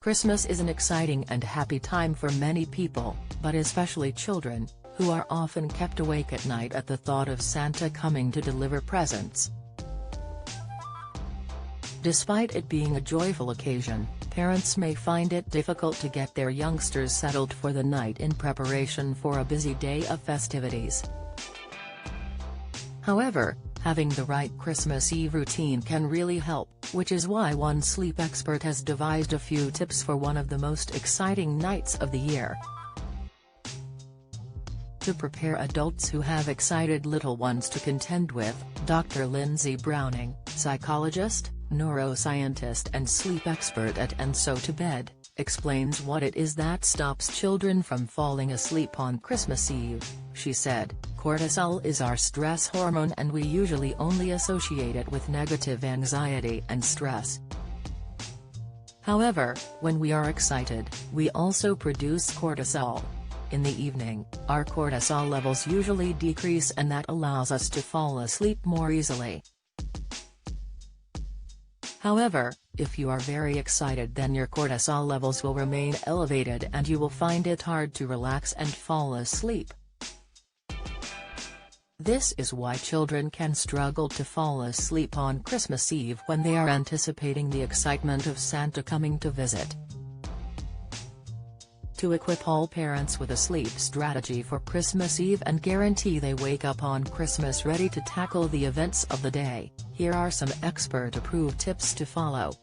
Christmas is an exciting and happy time for many people, but especially children, who are often kept awake at night at the thought of Santa coming to deliver presents. Despite it being a joyful occasion, parents may find it difficult to get their youngsters settled for the night in preparation for a busy day of festivities. However, having the right Christmas Eve routine can really help, which is why one sleep expert has devised a few tips for one of the most exciting nights of the year. To prepare adults who have excited little ones to contend with, Dr. Lindsay Browning, psychologist, neuroscientist and sleep expert at And So to Bed, explains what it is that stops children from falling asleep on Christmas Eve. She said, "Cortisol is our stress hormone and we usually only associate it with negative anxiety and stress. However, when we are excited, we also produce cortisol. In the evening, our cortisol levels usually decrease and that allows us to fall asleep more easily. However, if you are very excited, then your cortisol levels will remain elevated and you will find it hard to relax and fall asleep. This is why children can struggle to fall asleep on Christmas Eve when they are anticipating the excitement of Santa coming to visit." To equip all parents with a sleep strategy for Christmas Eve and guarantee they wake up on Christmas ready to tackle the events of the day, here are some expert-approved tips to follow.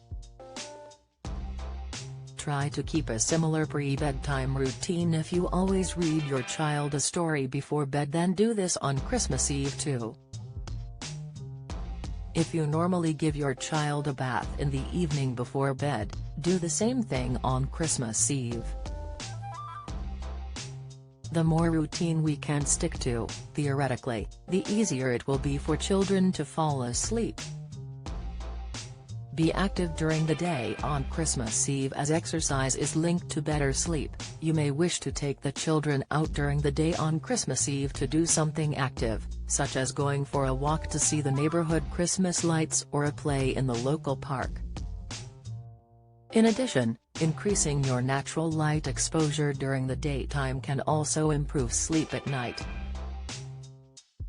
Try to keep a similar pre-bedtime routine. If you always read your child a story before bed, then do this on Christmas Eve too. If you normally give your child a bath in the evening before bed, do the same thing on Christmas Eve. The more routine we can stick to, theoretically, the easier it will be for children to fall asleep. Be active during the day on Christmas Eve, as exercise is linked to better sleep. You may wish to take the children out during the day on Christmas Eve to do something active, such as going for a walk to see the neighborhood Christmas lights or a play in the local park. In addition, increasing your natural light exposure during the daytime can also improve sleep at night.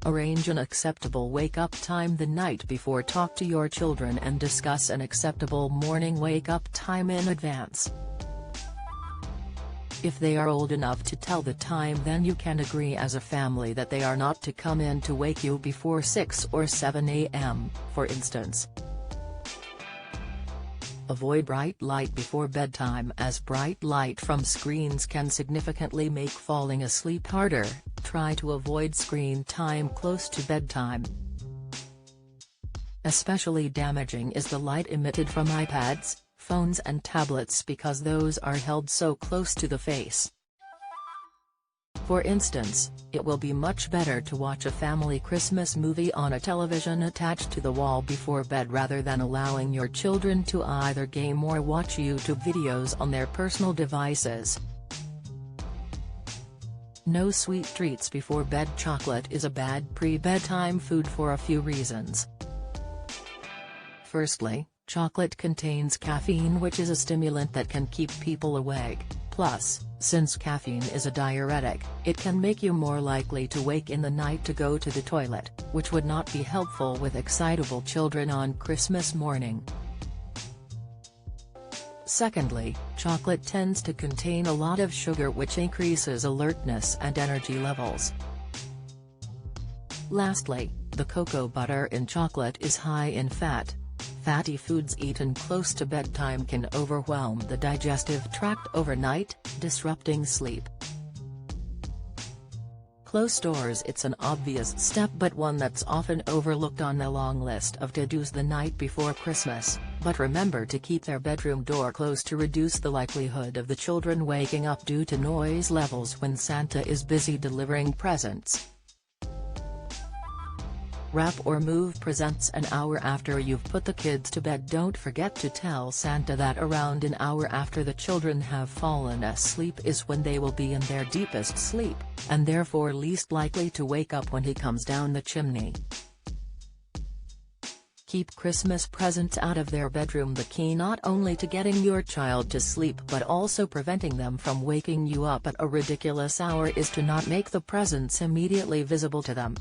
Arrange an acceptable wake-up time the night before. Talk to your children and discuss an acceptable morning wake-up time in advance. If they are old enough to tell the time, then you can agree as a family that they are not to come in to wake you before 6 or 7 a.m., for instance. Avoid bright light before bedtime, as bright light from screens can significantly make falling asleep harder. Try to avoid screen time close to bedtime. Especially damaging is the light emitted from iPads, phones and tablets, because those are held so close to the face. For instance, it will be much better to watch a family Christmas movie on a television attached to the wall before bed rather than allowing your children to either game or watch YouTube videos on their personal devices. No sweet treats before bed. Chocolate is a bad pre-bedtime food for a few reasons. Firstly, chocolate contains caffeine, which is a stimulant that can keep people awake. Plus, since caffeine is a diuretic, it can make you more likely to wake in the night to go to the toilet, which would not be helpful with excitable children on Christmas morning. Secondly, chocolate tends to contain a lot of sugar, which increases alertness and energy levels. Lastly, the cocoa butter in chocolate is high in fat. Fatty foods eaten close to bedtime can overwhelm the digestive tract overnight, disrupting sleep. Close doors. It's an obvious step, but one that's often overlooked on the long list of to-dos the night before Christmas, but remember to keep their bedroom door closed to reduce the likelihood of the children waking up due to noise levels when Santa is busy delivering presents. Wrap or move presents an hour after you've put the kids to bed. Don't forget to tell Santa that around an hour after the children have fallen asleep is when they will be in their deepest sleep, and therefore least likely to wake up when he comes down the chimney. Keep Christmas presents out of their bedroom. The key not only to getting your child to sleep but also preventing them from waking you up at a ridiculous hour is to not make the presents immediately visible to them.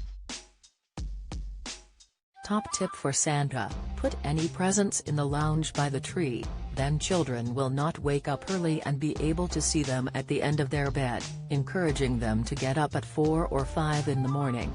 Top tip for Santa: put any presents in the lounge by the tree, then children will not wake up early and be able to see them at the end of their bed, encouraging them to get up at 4 or 5 in the morning.